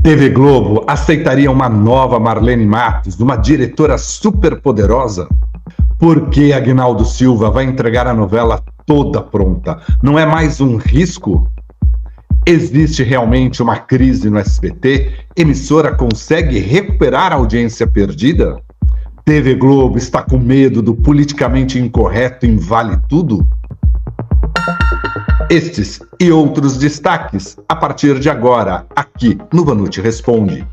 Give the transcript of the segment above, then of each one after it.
TV Globo aceitaria uma nova Marlene Matos, uma diretora superpoderosa? Por que Aguinaldo Silva vai entregar a novela toda pronta? Não é mais um risco? Existe realmente uma crise no SBT? Emissora consegue recuperar a audiência perdida? TV Globo está com medo do politicamente incorreto em Vale Tudo? Estes e outros destaques a partir de agora, aqui no Vanucci Responde.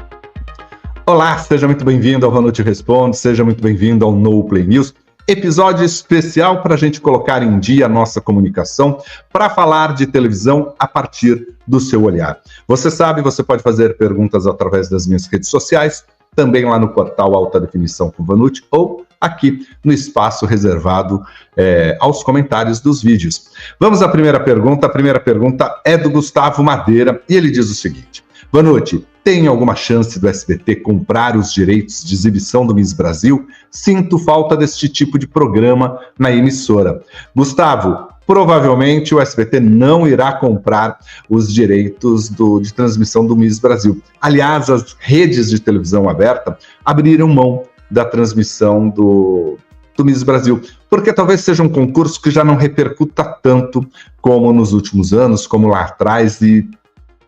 Olá, seja muito bem-vindo ao Vanucci Responde, seja muito bem-vindo ao No Play News, episódio especial para a gente colocar em dia a nossa comunicação, para falar de televisão a partir do seu olhar. Você sabe, você pode fazer perguntas através das minhas redes sociais, também lá no portal Alta Definição com Vanucci, ou aqui no espaço reservado aos comentários dos vídeos. Vamos à primeira pergunta. A primeira pergunta é do Gustavo Madeira e ele diz o seguinte: Vanucci, tem alguma chance do SBT comprar os direitos de exibição do Miss Brasil? Sinto falta deste tipo de programa na emissora. Gustavo, provavelmente o SBT não irá comprar os direitos de transmissão do Miss Brasil. Aliás, as redes de televisão aberta abriram mão da transmissão do Miss Brasil, porque talvez seja um concurso que já não repercuta tanto como nos últimos anos, como lá atrás, e,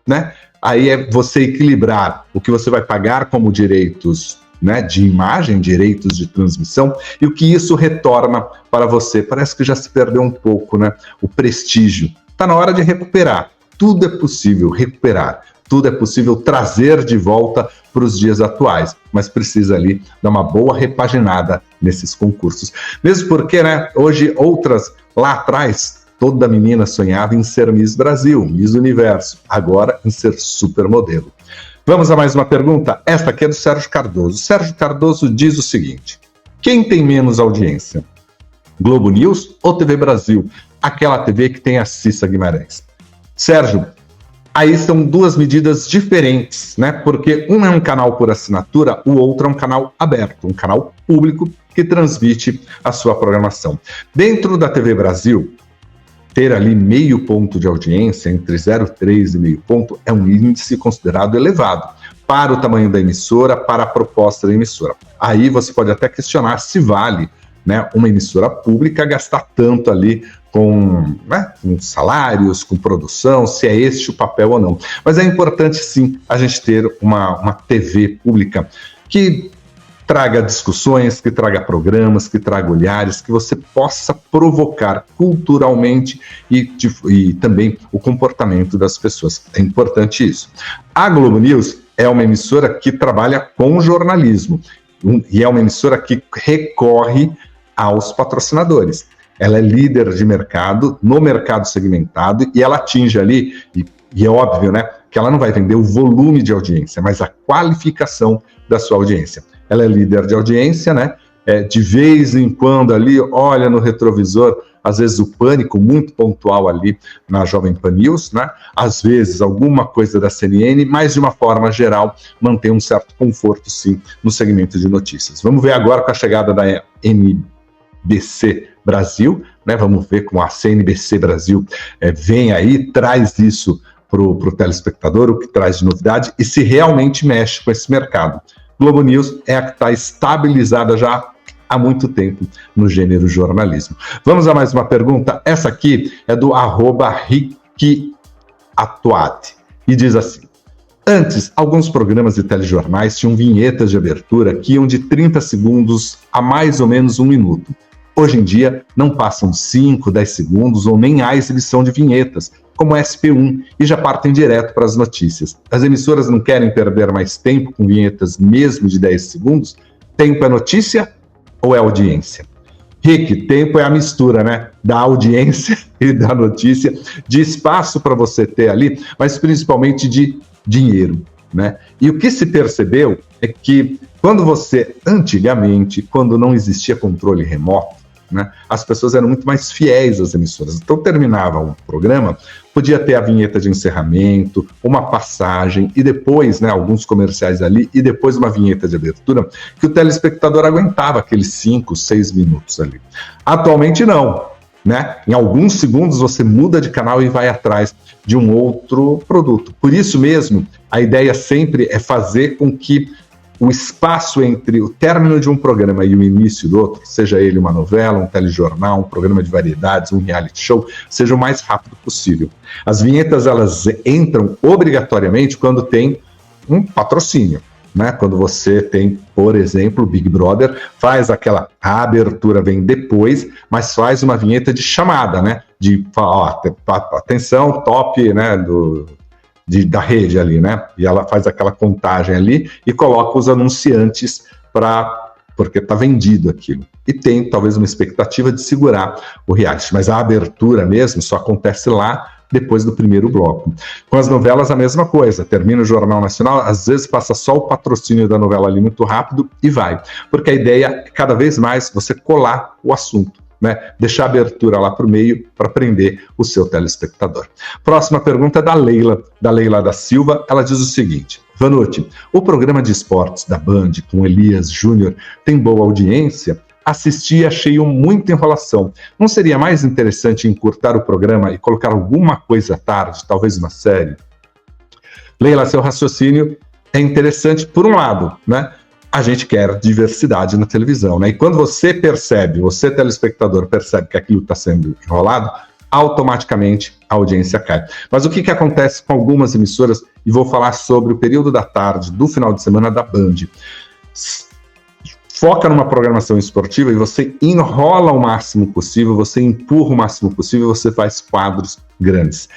né, aí é você equilibrar o que você vai pagar como direitos, né, de imagem, direitos de transmissão, e o que isso retorna para você. Parece que já se perdeu um pouco, né, o prestígio. Está na hora de recuperar. Tudo é possível recuperar. Tudo é possível trazer de volta para os dias atuais, mas precisa ali dar uma boa repaginada nesses concursos. Mesmo porque, né, hoje outras, lá atrás, toda menina sonhava em ser Miss Brasil, Miss Universo, agora em ser supermodelo. Vamos a mais uma pergunta? Esta aqui é do Sérgio Cardoso. Sérgio Cardoso diz o seguinte: quem tem menos audiência? Globo News ou TV Brasil? Aquela TV que tem a Cissa Guimarães. Sérgio, aí são duas medidas diferentes, né? Porque um é um canal por assinatura, o outro é um canal aberto, um canal público que transmite a sua programação. Dentro da TV Brasil, ter ali meio ponto de audiência, entre 0,3 e meio ponto, é um índice considerado elevado para o tamanho da emissora, para a proposta da emissora. Aí você pode até questionar se vale, né, uma emissora pública gastar tanto ali com salários, com produção, se é este o papel ou não. Mas é importante, sim, a gente ter uma TV pública que traga discussões, que traga programas, que traga olhares, que você possa provocar culturalmente e também o comportamento das pessoas. É importante isso. A Globo News é uma emissora que trabalha com jornalismo e é uma emissora que recorre aos patrocinadores. Ela é líder de mercado, no mercado segmentado, e ela atinge ali, e é óbvio, né, que ela não vai vender o volume de audiência, mas a qualificação da sua audiência. Ela é líder de audiência, né? De vez em quando ali, olha no retrovisor, às vezes o Pânico, muito pontual ali na Jovem Pan News, né? Às vezes alguma coisa da CNN, mas de uma forma geral mantém um certo conforto, sim, no segmento de notícias. Vamos ver agora com a chegada da NBC Brasil, né? Vamos ver como a CNBC Brasil vem aí, traz isso para o telespectador, o que traz de novidade e se realmente mexe com esse mercado. Globo News é a que está estabilizada já há muito tempo no gênero jornalismo. Vamos a mais uma pergunta. Essa aqui é do @RickAtuati e diz assim: antes, alguns programas de telejornais tinham vinhetas de abertura que iam de 30 segundos a mais ou menos 1 minuto. Hoje em dia, não passam 5, 10 segundos ou nem há exibição de vinhetas, como SP1, e já partem direto para as notícias. As emissoras não querem perder mais tempo com vinhetas mesmo de 10 segundos? Tempo é notícia ou é audiência? Rick, tempo é a mistura, né, da audiência e da notícia, de espaço para você ter ali, mas principalmente de dinheiro, né? E o que se percebeu é que antigamente, quando não existia controle remoto, né, as pessoas eram muito mais fiéis às emissoras. Então terminava um programa, podia ter a vinheta de encerramento, uma passagem e depois, né, alguns comerciais ali e depois uma vinheta de abertura que o telespectador aguentava aqueles 5, 6 minutos ali. Atualmente não, né? Em alguns segundos você muda de canal e vai atrás de um outro produto. Por isso mesmo, A ideia sempre é fazer com que o espaço entre o término de um programa e o início do outro, seja ele uma novela, um telejornal, um programa de variedades, um reality show, seja o mais rápido possível. As vinhetas, elas entram obrigatoriamente quando tem um patrocínio, né? Quando você tem, por exemplo, o Big Brother, faz aquela abertura, vem depois, mas faz uma vinheta de chamada, né? De, atenção, top, né? Da rede ali, né? E ela faz aquela contagem ali e coloca os anunciantes porque está vendido aquilo. E tem talvez uma expectativa de segurar o reality, mas a abertura mesmo só acontece lá depois do primeiro bloco. Com as novelas a mesma coisa, termina o Jornal Nacional, às vezes passa só o patrocínio da novela ali muito rápido e vai, porque a ideia é cada vez mais você colar o assunto, né? Deixar a abertura lá para o meio para prender o seu telespectador. Próxima pergunta é da Leila da Silva. Ela diz o seguinte: Vanucci, o programa de esportes da Band com Elias Júnior tem boa audiência? Assisti e achei muita enrolação. Não seria mais interessante encurtar o programa e colocar alguma coisa à tarde, talvez uma série? Leila, seu raciocínio é interessante por um lado, né? A gente quer diversidade na televisão, né? E quando você telespectador, percebe que aquilo está sendo enrolado, automaticamente a audiência cai. Mas o que acontece com algumas emissoras, e vou falar sobre o período da tarde, do final de semana da Band. Foca numa programação esportiva e você enrola o máximo possível, você empurra o máximo possível, você faz quadros grandes.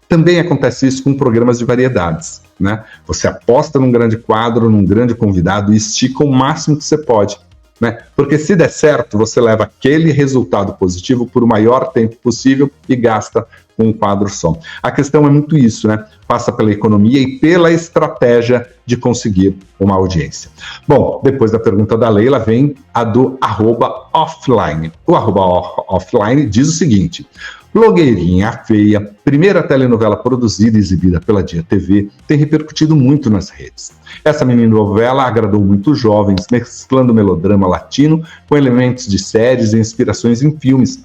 Também acontece isso com programas de variedades, né? Você aposta num grande quadro, num grande convidado e estica o máximo que você pode, né? Porque se der certo, você leva aquele resultado positivo por o maior tempo possível e gasta com um quadro só. A questão é muito isso, né? Passa pela economia e pela estratégia de conseguir uma audiência. Bom, depois da pergunta da Leila vem a do @offline. O @offline diz o seguinte: Blogueirinha Feia, primeira telenovela produzida e exibida pela Dia TV, tem repercutido muito nas redes. Essa mini-novela agradou muitos jovens, mesclando melodrama latino com elementos de séries e inspirações em filmes,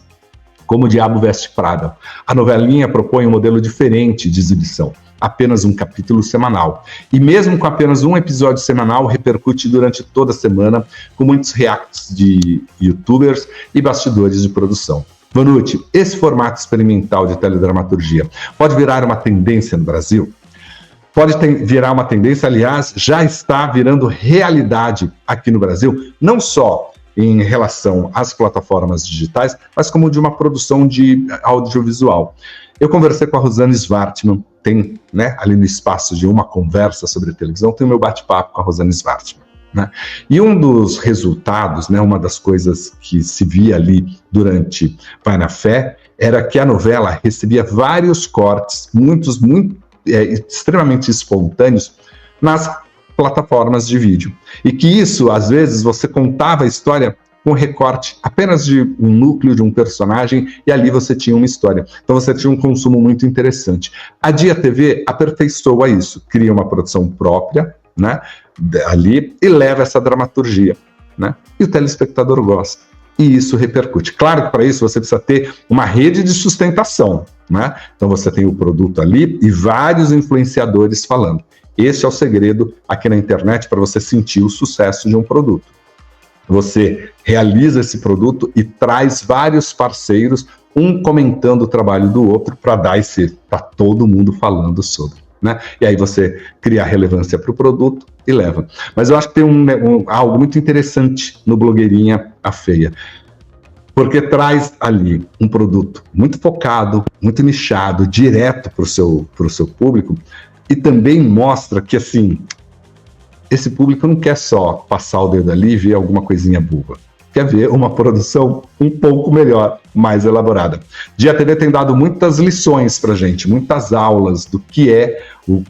como Diabo Veste Prada. A novelinha propõe um modelo diferente de exibição, apenas um capítulo semanal. E mesmo com apenas um episódio semanal, repercute durante toda a semana, com muitos reacts de youtubers e bastidores de produção. Vanucci, esse formato experimental de teledramaturgia pode virar uma tendência no Brasil? Pode virar uma tendência, aliás, já está virando realidade aqui no Brasil, não só em relação às plataformas digitais, mas como de uma produção de audiovisual. Eu conversei com a Rosane Svartman, tem, né, ali no espaço de uma conversa sobre televisão, tem o meu bate-papo com a Rosane Svartman. Né? E um dos resultados, né, uma das coisas que se via ali durante Vai na Fé, era que a novela recebia vários cortes, extremamente espontâneos, nas plataformas de vídeo. E que isso, às vezes, você contava a história com recorte apenas de um núcleo de um personagem e ali você tinha uma história. Então você tinha um consumo muito interessante. A Dia TV aperfeiçoa isso, cria uma produção própria, né, ali, e leva essa dramaturgia, né? E o telespectador gosta. E isso repercute. Claro que para isso você precisa ter uma rede de sustentação, né? Então você tem o produto ali e vários influenciadores falando. Esse é o segredo aqui na internet para você sentir o sucesso de um produto. Você realiza esse produto e traz vários parceiros, um comentando o trabalho do outro para dar tá todo mundo falando sobre. Né? E aí você cria relevância para o produto e leva. Mas eu acho que tem algo muito interessante no Blogueirinha a Feia, porque traz ali um produto muito focado, muito nichado, direto para o seu público, e também mostra que, assim, esse público não quer só passar o dedo ali e ver alguma coisinha boba. Quer ver uma produção um pouco melhor, mais elaborada. Dia TV tem dado muitas lições para a gente, muitas aulas do que é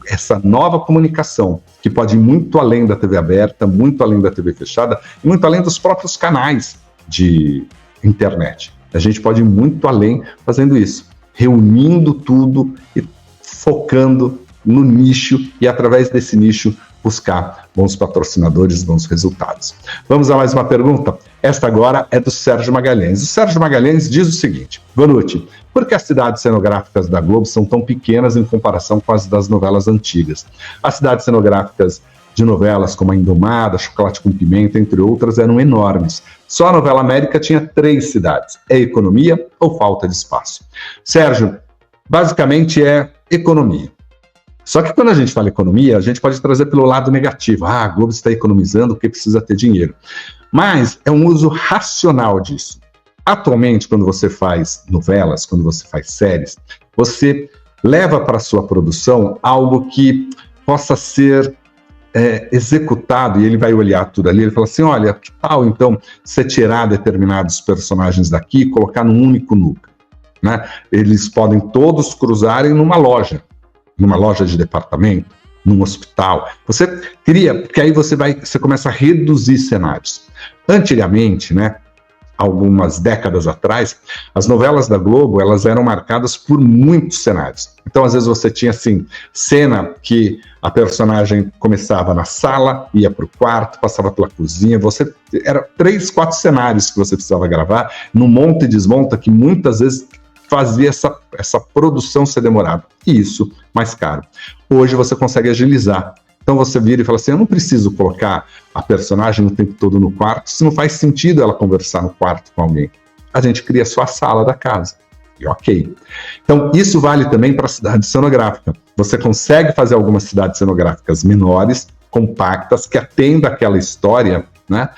essa nova comunicação, que pode ir muito além da TV aberta, muito além da TV fechada, e muito além dos próprios canais de internet. A gente pode ir muito além fazendo isso, reunindo tudo e focando no nicho e, através desse nicho, buscar bons patrocinadores, bons resultados. Vamos a mais uma pergunta? Esta agora é do Sérgio Magalhães. O Sérgio Magalhães diz o seguinte: Vanucci, por que as cidades cenográficas da Globo são tão pequenas em comparação com as das novelas antigas? As cidades cenográficas de novelas como A Indomada, Chocolate com Pimenta, entre outras, eram enormes. Só a novela América tinha 3 cidades. É economia ou falta de espaço? Sérgio, basicamente é economia. Só que quando a gente fala economia, a gente pode trazer pelo lado negativo. A Globo está economizando porque precisa ter dinheiro. Mas é um uso racional disso. Atualmente, quando você faz novelas, quando você faz séries, você leva para a sua produção algo que possa ser executado, e ele vai olhar tudo ali, ele fala assim, olha, que tal então você tirar determinados personagens daqui e colocar num único núcleo, né? Eles podem todos cruzarem numa loja de departamento, num hospital. Você cria, porque aí você começa a reduzir cenários. Antigamente, né, algumas décadas atrás, as novelas da Globo, elas eram marcadas por muitos cenários. Então, às vezes você tinha, assim, cena que a personagem começava na sala, ia para o quarto, passava pela cozinha, era 3, 4 cenários que você precisava gravar, num monta e desmonta, que muitas vezes fazia essa produção ser demorada. E isso, mais caro. Hoje você consegue agilizar. Então você vira e fala assim, eu não preciso colocar a personagem o tempo todo no quarto, se não faz sentido ela conversar no quarto com alguém. A gente cria só a sala da casa. E ok. Então isso vale também para a cidade cenográfica. Você consegue fazer algumas cidades cenográficas menores, compactas, que atendam aquela história, né?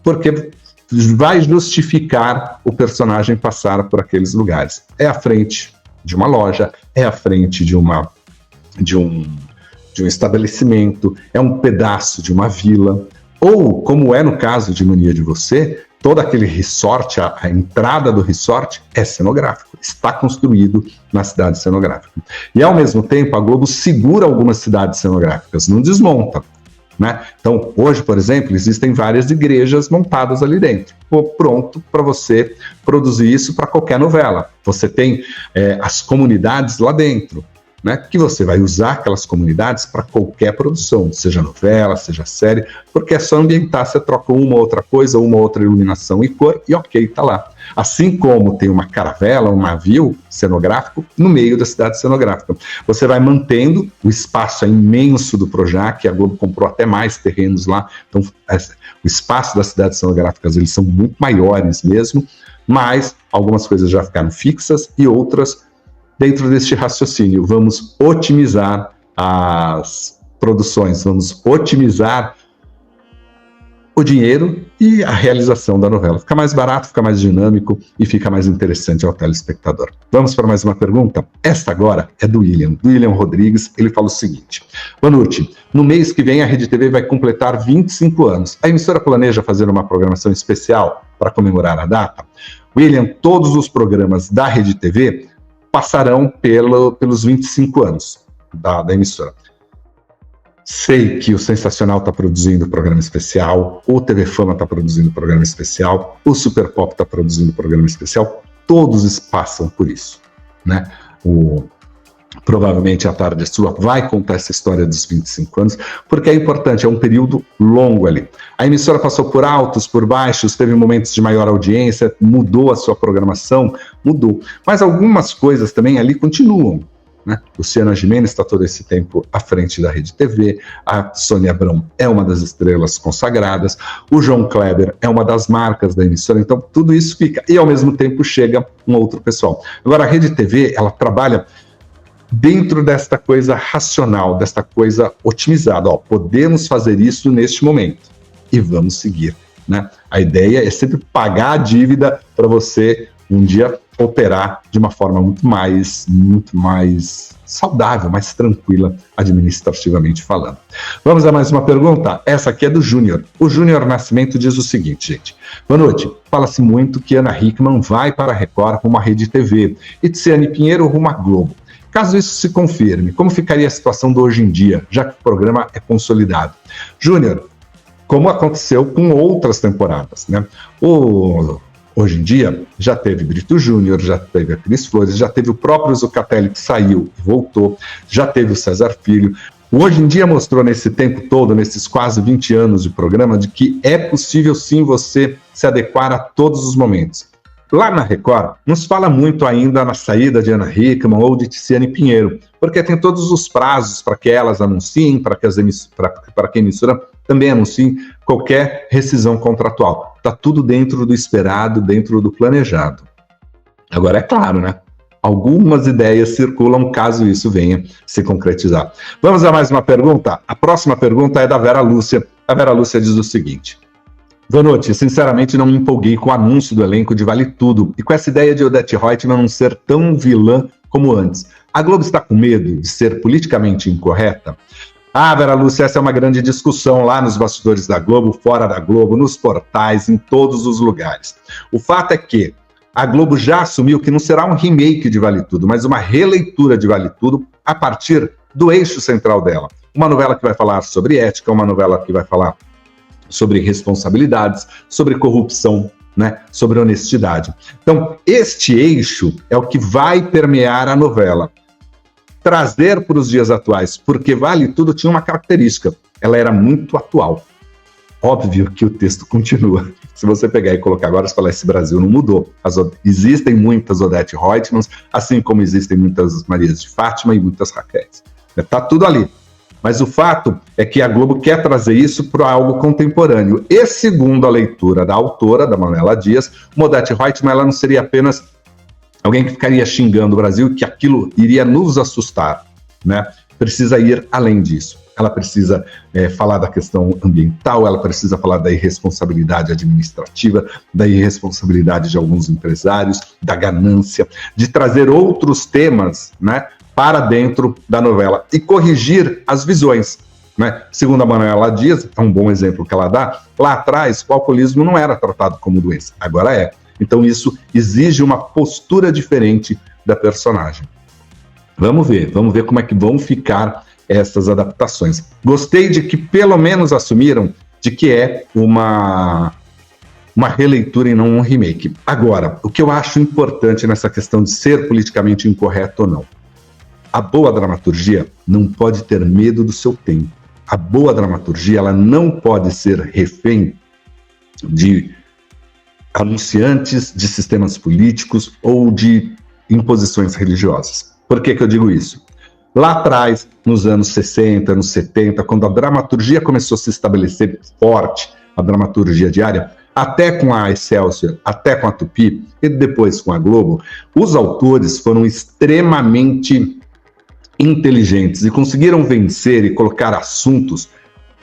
Porque vai justificar o personagem passar por aqueles lugares. É à frente de uma loja, é à frente de um estabelecimento, é um pedaço de uma vila, ou, como é no caso de Mania de Você, todo aquele resort, a entrada do resort é cenográfico, está construído na cidade cenográfica. E, ao mesmo tempo, a Globo segura algumas cidades cenográficas, não desmonta, né? Então, hoje, por exemplo, existem várias igrejas montadas ali dentro, pronto para você produzir isso para qualquer novela. Você tem as comunidades lá dentro, né, que você vai usar aquelas comunidades para qualquer produção, seja novela, seja série, porque é só ambientar, você troca uma outra coisa, uma outra iluminação e cor, e ok, tá lá. Assim como tem uma caravela, um navio cenográfico no meio da cidade cenográfica. Você vai mantendo, o espaço é imenso do Projac, a Globo comprou até mais terrenos lá, então o espaço das cidades cenográficas, eles são muito maiores mesmo, mas algumas coisas já ficaram fixas e outras dentro deste raciocínio. Vamos otimizar as produções, vamos otimizar o dinheiro e a realização da novela. Fica mais barato, fica mais dinâmico e fica mais interessante ao telespectador. Vamos para mais uma pergunta? Esta agora é do William Rodrigues. Ele fala o seguinte: Vanucci, no mês que vem a Rede TV vai completar 25 anos. A emissora planeja fazer uma programação especial para comemorar a data? William, todos os programas da Rede TV passarão pelos 25 anos da emissora. Sei que o Sensacional está produzindo programa especial, o TV Fama está produzindo programa especial, o Super Pop está produzindo programa especial, todos passam por isso, né? Provavelmente a Tarde é Sua vai contar essa história dos 25 anos, porque é importante, é um período longo ali. A emissora passou por altos, por baixos, teve momentos de maior audiência, mudou a sua programação, mudou. Mas algumas coisas também ali continuam, né? Luciana Gimenez está todo esse tempo à frente da Rede TV, a Sônia Abrão é uma das estrelas consagradas, o João Kleber é uma das marcas da emissora, então tudo isso fica, e ao mesmo tempo chega um outro pessoal. Agora a Rede TV, ela trabalha dentro desta coisa racional, desta coisa otimizada. Podemos fazer isso neste momento e vamos seguir, né? A ideia é sempre pagar a dívida para você um dia operar de uma forma muito mais saudável, mais tranquila, administrativamente falando. Vamos a mais uma pergunta? Essa aqui é do Júnior. O Júnior Nascimento diz o seguinte, gente. Boa noite. Fala-se muito que Ana Hickman vai para a Record rumo à Rede TV e Tiziane Pinheiro rumo à Globo. Caso isso se confirme, como ficaria a situação do hoje em dia, já que o programa é consolidado? Júnior, como aconteceu com outras temporadas, né? O Hoje em dia, já teve Brito Júnior, já teve a Cris Flores, já teve o próprio Zucatelli que saiu e voltou, já teve o César Filho. Hoje em dia mostrou nesse tempo todo, nesses quase 20 anos de programa, de que é possível sim você se adequar a todos os momentos. Lá na Record, não se fala muito ainda na saída de Ana Hickman ou de Tiziane Pinheiro, porque tem todos os prazos para que elas anunciem, para que a emissora também anuncie qualquer rescisão contratual. Está tudo dentro do esperado, dentro do planejado. Agora, é claro, né? Algumas ideias circulam caso isso venha se concretizar. Vamos a mais uma pergunta? A próxima pergunta é da Vera Lúcia. A Vera Lúcia diz o seguinte: Vanucci, sinceramente não me empolguei com o anúncio do elenco de Vale Tudo e com essa ideia de Odete Roitman não ser tão vilã como antes. A Globo está com medo de ser politicamente incorreta? Ah, Vera Lúcia, essa é uma grande discussão lá nos bastidores da Globo, fora da Globo, nos portais, em todos os lugares. O fato é que a Globo já assumiu que não será um remake de Vale Tudo, mas uma releitura de Vale Tudo a partir do eixo central dela. Uma novela que vai falar sobre ética, uma novela que vai falar sobre responsabilidades, sobre corrupção, né, sobre honestidade. Então, este eixo é o que vai permear a novela. Trazer para os dias atuais, porque Vale Tudo tinha uma característica, ela era muito atual. Óbvio que o texto continua. Se você pegar e colocar agora, você falar, esse Brasil não mudou. Existem muitas Odete Roitmans, assim como existem muitas Marias de Fátima e muitas Raquéis. Está tudo ali. Mas o fato é que a Globo quer trazer isso para algo contemporâneo. E segundo a leitura da autora, da Manuela Dias, Odete Roitman, ela não seria apenas alguém que ficaria xingando o Brasil e que aquilo iria nos assustar, né? Precisa ir além disso. Ela precisa falar da questão ambiental, ela precisa falar da irresponsabilidade administrativa, da irresponsabilidade de alguns empresários, da ganância, de trazer outros temas, né, para dentro da novela e corrigir as visões, né? Segundo a Manuela Dias, é um bom exemplo que ela dá, lá atrás o alcoolismo não era tratado como doença, agora é. Então isso exige uma postura diferente da personagem. Vamos ver como é que vão ficar essas adaptações. Gostei de que pelo menos assumiram de que é uma releitura e não um remake. Agora, o que eu acho importante nessa questão de ser politicamente incorreto ou não, a boa dramaturgia não pode ter medo do seu tempo. A boa dramaturgia, ela não pode ser refém de anunciantes, de sistemas políticos ou de imposições religiosas. Por que eu digo isso? Lá atrás, nos anos 60, anos 70, quando a dramaturgia começou a se estabelecer forte, a dramaturgia diária, até com a Excelsior, até com a Tupi e depois com a Globo, os autores foram extremamente inteligentes e conseguiram vencer e colocar assuntos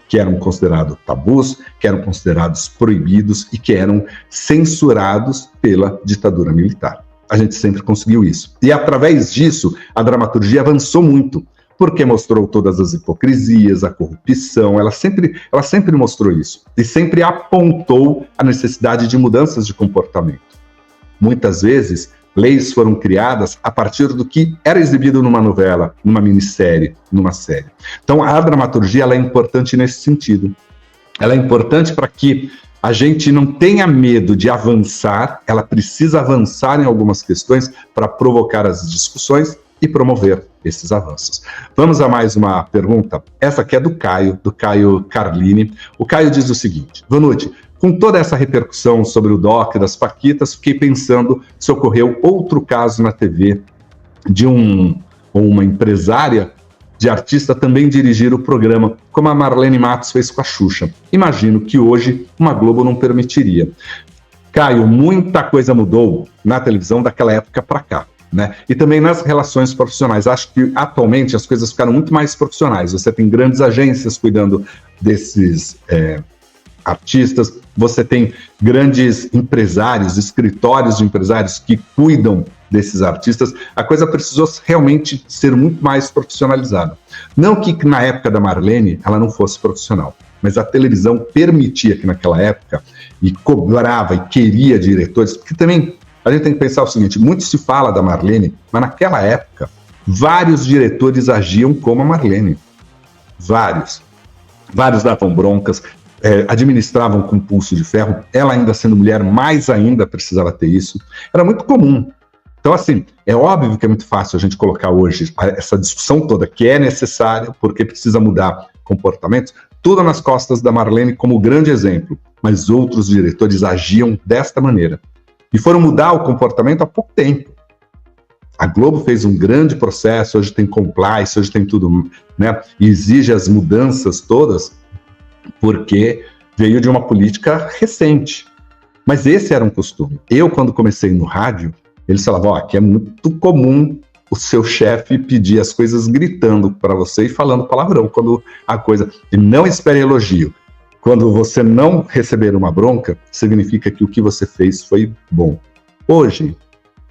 que eram considerados tabus, que eram considerados proibidos e que eram censurados pela ditadura militar. A gente sempre conseguiu isso. E através disso, a dramaturgia avançou muito, porque mostrou todas as hipocrisias, a corrupção, ela sempre mostrou isso. E sempre apontou a necessidade de mudanças de comportamento. Muitas vezes, leis foram criadas a partir do que era exibido numa novela, numa minissérie, numa série. Então, a dramaturgia ela é importante nesse sentido. Ela é importante para que a gente não tenha medo de avançar, ela precisa avançar em algumas questões para provocar as discussões e promover esses avanços. Vamos a mais uma pergunta. Essa aqui é do Caio Carlini. O Caio diz o seguinte: Vanucci, com toda essa repercussão sobre o DOC das Paquitas, fiquei pensando se ocorreu outro caso na TV de uma empresária de artista também dirigir o programa, como a Marlene Matos fez com a Xuxa. Imagino que hoje uma Globo não permitiria. Caio, muita coisa mudou na televisão daquela época para cá, né? E também nas relações profissionais. Acho que atualmente as coisas ficaram muito mais profissionais. Você tem grandes agências cuidando desses artistas, você tem grandes empresários, escritórios de empresários que cuidam desses artistas. A coisa precisou realmente ser muito mais profissionalizada. Não que na época da Marlene ela não fosse profissional, mas a televisão permitia que naquela época, e cobrava e queria diretores, porque também a gente tem que pensar o seguinte, muito se fala da Marlene, mas naquela época vários diretores agiam como a Marlene. Vários davam broncas, administravam com pulso de ferro, ela ainda sendo mulher, mais ainda precisava ter isso. Era muito comum. Então, assim, é óbvio que é muito fácil a gente colocar hoje essa discussão toda, que é necessária, porque precisa mudar comportamentos, tudo nas costas da Marlene como grande exemplo, mas outros diretores agiam desta maneira. E foram mudar o comportamento há pouco tempo. A Globo fez um grande processo, hoje tem compliance, hoje tem tudo, né? E exige as mudanças todas, porque veio de uma política recente. Mas esse era um costume. Eu, quando comecei no rádio, eles falavam, aqui é muito comum o seu chefe pedir as coisas gritando para você e falando palavrão quando a coisa... E não espere elogio. Quando você não receber uma bronca, significa que o que você fez foi bom. Hoje,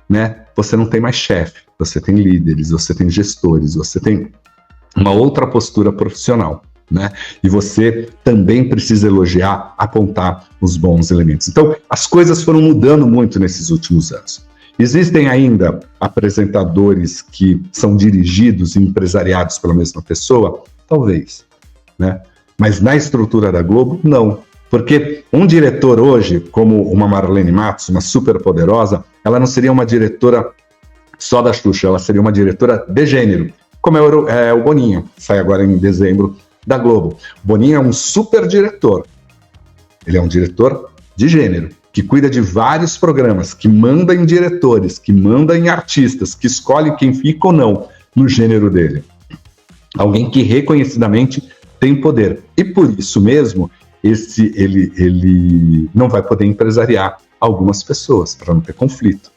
né, você não tem mais chefe, você tem líderes, você tem gestores, você tem uma outra postura profissional, né? E você também precisa elogiar, apontar os bons elementos. Então, as coisas foram mudando muito nesses últimos anos. Existem ainda apresentadores que são dirigidos e empresariados pela mesma pessoa? Talvez, né? Mas na estrutura da Globo, não. Porque um diretor hoje, como uma Marlene Matos, uma super poderosa, ela não seria uma diretora só da Xuxa, ela seria uma diretora de gênero, como é o Boninho, que sai agora em dezembro da Globo. O Boninho é um super diretor. Ele é um diretor de gênero, que cuida de vários programas, que manda em diretores, que manda em artistas, que escolhe quem fica ou não no gênero dele. Alguém que reconhecidamente tem poder. E por isso mesmo, ele não vai poder empresariar algumas pessoas, para não ter conflito.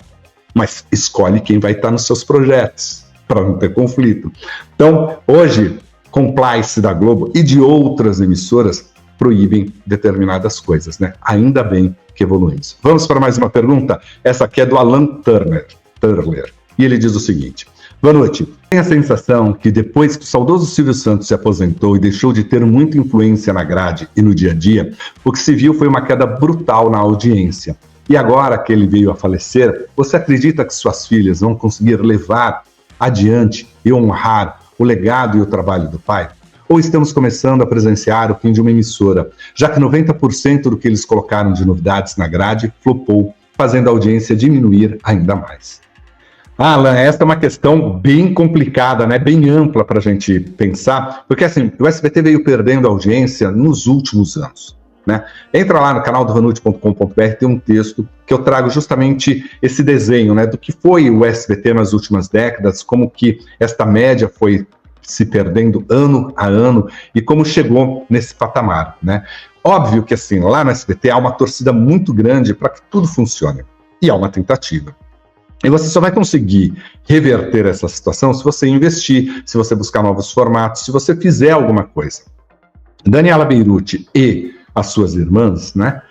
Mas escolhe quem vai estar nos seus projetos, para não ter conflito. Então, hoje, compliance da Globo e de outras emissoras proíbem determinadas coisas, né? Ainda bem que evoluímos. Vamos para mais uma pergunta? Essa aqui é do Alan Turner. E ele diz o seguinte: boa noite. Tenho a sensação que depois que o saudoso Silvio Santos se aposentou e deixou de ter muita influência na grade e no dia a dia, o que se viu foi uma queda brutal na audiência. E agora que ele veio a falecer, você acredita que suas filhas vão conseguir levar adiante e honrar o legado e o trabalho do pai? Ou estamos começando a presenciar o fim de uma emissora, já que 90% do que eles colocaram de novidades na grade flopou, fazendo a audiência diminuir ainda mais? Alan, essa é uma questão bem complicada, né? Bem ampla para a gente pensar, porque assim, o SBT veio perdendo audiência nos últimos anos, né? Entra lá no canal do vanucci.com.br, tem um texto que eu trago justamente esse desenho, né, do que foi o SBT nas últimas décadas, como que esta média foi se perdendo ano a ano e como chegou nesse patamar, né? Óbvio que assim, lá no SBT há uma torcida muito grande para que tudo funcione, e há uma tentativa. E você só vai conseguir reverter essa situação se você investir, se você buscar novos formatos, se você fizer alguma coisa. Daniela Beirute e as suas irmãs, né,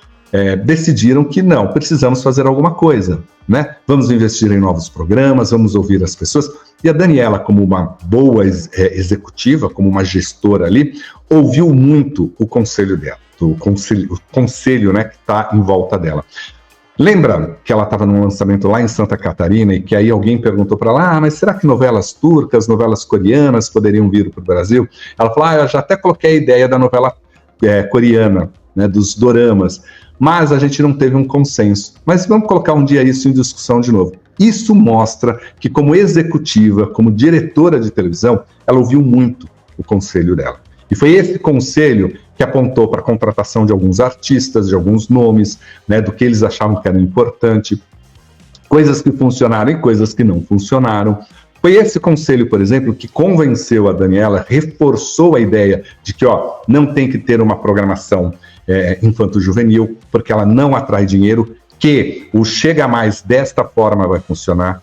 decidiram que não, precisamos fazer alguma coisa, né? Vamos investir em novos programas, vamos ouvir as pessoas. E a Daniela, como uma boa executiva, como uma gestora ali, ouviu muito o conselho dela, o conselho, né, que está em volta dela. Lembra que ela estava num lançamento lá em Santa Catarina e que aí alguém perguntou para ela, mas será que novelas turcas, novelas coreanas poderiam vir para o Brasil? Ela falou, eu já até coloquei a ideia da novela coreana, né, dos doramas, mas a gente não teve um consenso. Mas vamos colocar um dia isso em discussão de novo. Isso mostra que como executiva, como diretora de televisão, ela ouviu muito o conselho dela. E foi esse conselho que apontou para a contratação de alguns artistas, de alguns nomes, né, do que eles achavam que era importante, coisas que funcionaram e coisas que não funcionaram. Foi esse conselho, por exemplo, que convenceu a Daniela, reforçou a ideia de que não tem que ter uma programação infanto-juvenil, porque ela não atrai dinheiro, que o Chega Mais desta forma vai funcionar.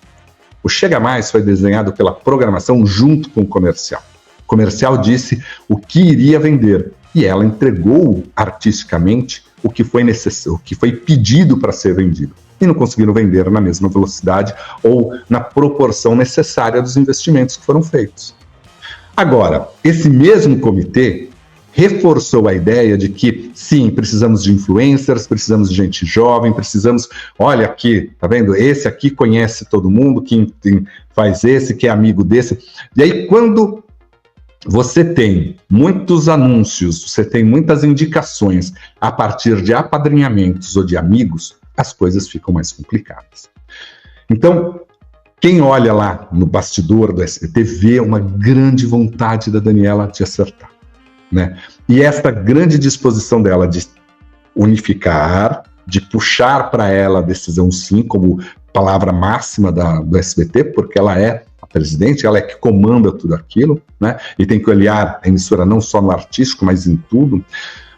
O Chega Mais foi desenhado pela programação junto com o comercial. O comercial disse o que iria vender e ela entregou artisticamente o que foi necessário, o que foi pedido para ser vendido. E não conseguiram vender na mesma velocidade ou na proporção necessária dos investimentos que foram feitos. Agora, esse mesmo comitê reforçou a ideia de que, sim, precisamos de influencers, precisamos de gente jovem, precisamos, olha aqui, tá vendo? Esse aqui conhece todo mundo, quem faz esse, que é amigo desse. E aí, quando você tem muitos anúncios, você tem muitas indicações a partir de apadrinhamentos ou de amigos, as coisas ficam mais complicadas. Então, quem olha lá no bastidor do SBT vê uma grande vontade da Daniela de acertar, né? E esta grande disposição dela de unificar, de puxar para ela a decisão sim, como palavra máxima do SBT, porque ela é a presidente, ela é que comanda tudo aquilo, né? E tem que olhar a emissora não só no artístico, mas em tudo.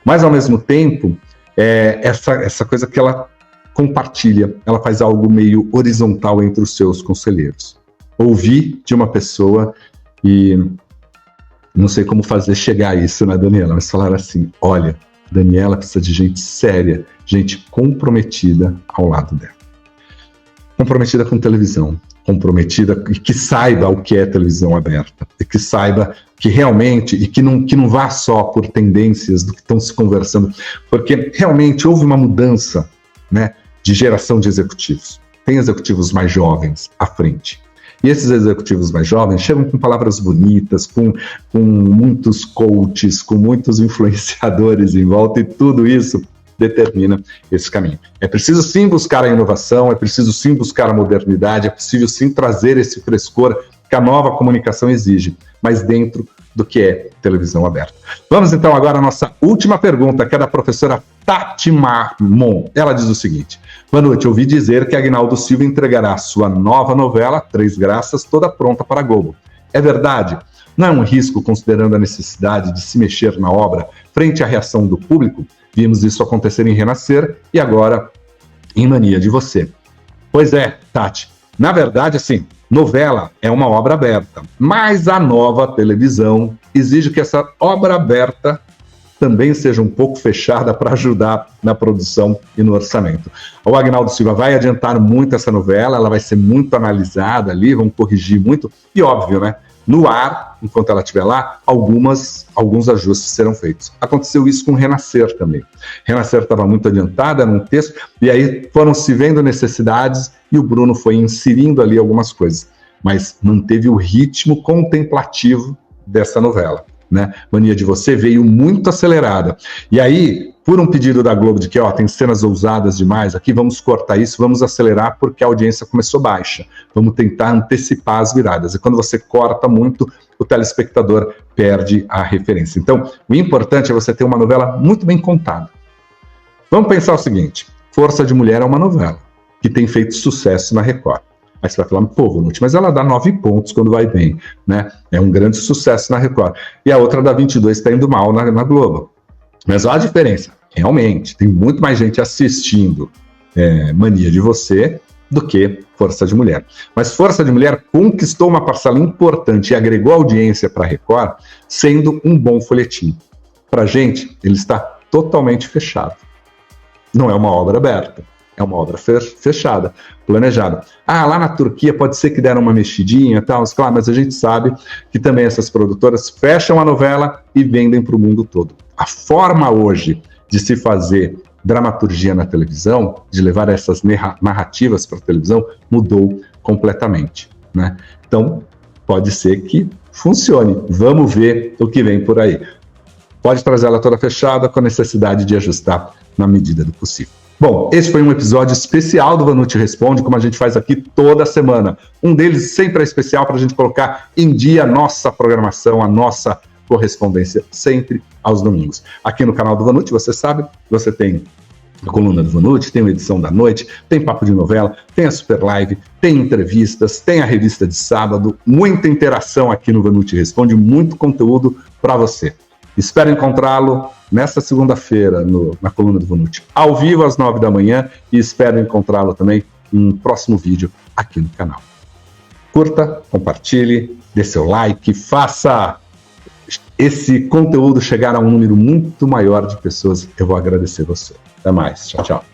Mas, ao mesmo tempo, essa coisa que ela compartilha, ela faz algo meio horizontal entre os seus conselheiros. Ouvi de uma pessoa e não sei como fazer chegar a isso, né, Daniela? Mas falaram assim, olha, Daniela precisa de gente séria, gente comprometida ao lado dela. Comprometida com televisão, comprometida e que saiba o que é televisão aberta, e que saiba que realmente, e que não vá só por tendências do que estão se conversando, porque realmente houve uma mudança, né, de geração de executivos. Tem executivos mais jovens à frente. E esses executivos mais jovens chegam com palavras bonitas, com muitos coaches, com muitos influenciadores em volta, e tudo isso determina esse caminho. É preciso sim buscar a inovação, é preciso sim buscar a modernidade, é possível sim trazer esse frescor que a nova comunicação exige, mas dentro do que é televisão aberta. Vamos então agora à nossa última pergunta, que é da professora Tati Marmon. Ela diz o seguinte: boa noite, ouvi dizer que Agnaldo Silva entregará sua nova novela, Três Graças, toda pronta para a Globo. É verdade? Não é um risco considerando a necessidade de se mexer na obra frente à reação do público? Vimos isso acontecer em Renascer e agora em Mania de Você. Pois é, Tati. Na verdade, assim, novela é uma obra aberta, mas a nova televisão exige que essa obra aberta também seja um pouco fechada para ajudar na produção e no orçamento. O Agnaldo Silva vai adiantar muito essa novela, ela vai ser muito analisada ali, vão corrigir muito, e óbvio, né? No ar, enquanto ela estiver lá, alguns ajustes serão feitos. Aconteceu isso com Renascer também. Renascer estava muito adiantada num texto, e aí foram se vendo necessidades, e o Bruno foi inserindo ali algumas coisas, mas manteve o ritmo contemplativo dessa novela, né? Mania de Você veio muito acelerada. E aí, por um pedido da Globo de que, tem cenas ousadas demais aqui, vamos cortar isso, vamos acelerar porque a audiência começou baixa. Vamos tentar antecipar as viradas. E quando você corta muito, o telespectador perde a referência. Então, o importante é você ter uma novela muito bem contada. Vamos pensar o seguinte: Força de Mulher é uma novela que tem feito sucesso na Record. Aí você vai falar, pô, Vanucci, mas ela dá 9 pontos quando vai bem, né? É um grande sucesso na Record. E a outra da 22 está indo mal na Globo. Mas olha a diferença. Realmente, tem muito mais gente assistindo Mania de Você do que Força de Mulher. Mas Força de Mulher conquistou uma parcela importante e agregou audiência para a Record, sendo um bom folhetim. Para a gente, ele está totalmente fechado. Não é uma obra aberta. É uma obra fechada, planejada. Lá na Turquia pode ser que deram uma mexidinha e tal, claro, mas a gente sabe que também essas produtoras fecham a novela e vendem para o mundo todo. A forma hoje de se fazer dramaturgia na televisão, de levar essas narrativas para a televisão, mudou completamente, né? Então, pode ser que funcione. Vamos ver o que vem por aí. Pode trazer ela toda fechada, com a necessidade de ajustar na medida do possível. Bom, esse foi um episódio especial do Vanucci Responde, como a gente faz aqui toda semana. Um deles sempre é especial para a gente colocar em dia a nossa programação, a nossa correspondência, sempre aos domingos. Aqui no canal do Vanucci, você sabe, você tem a coluna do Vanucci, tem a edição da noite, tem papo de novela, tem a super live, tem entrevistas, tem a revista de sábado, muita interação aqui no Vanucci Responde, muito conteúdo para você. Espero encontrá-lo nesta segunda-feira na coluna do Vanucci, ao vivo às 9 da manhã, e espero encontrá-lo também em um próximo vídeo aqui no canal. Curta, compartilhe, dê seu like, faça esse conteúdo chegar a um número muito maior de pessoas. Eu vou agradecer você. Até mais. Tchau, tchau.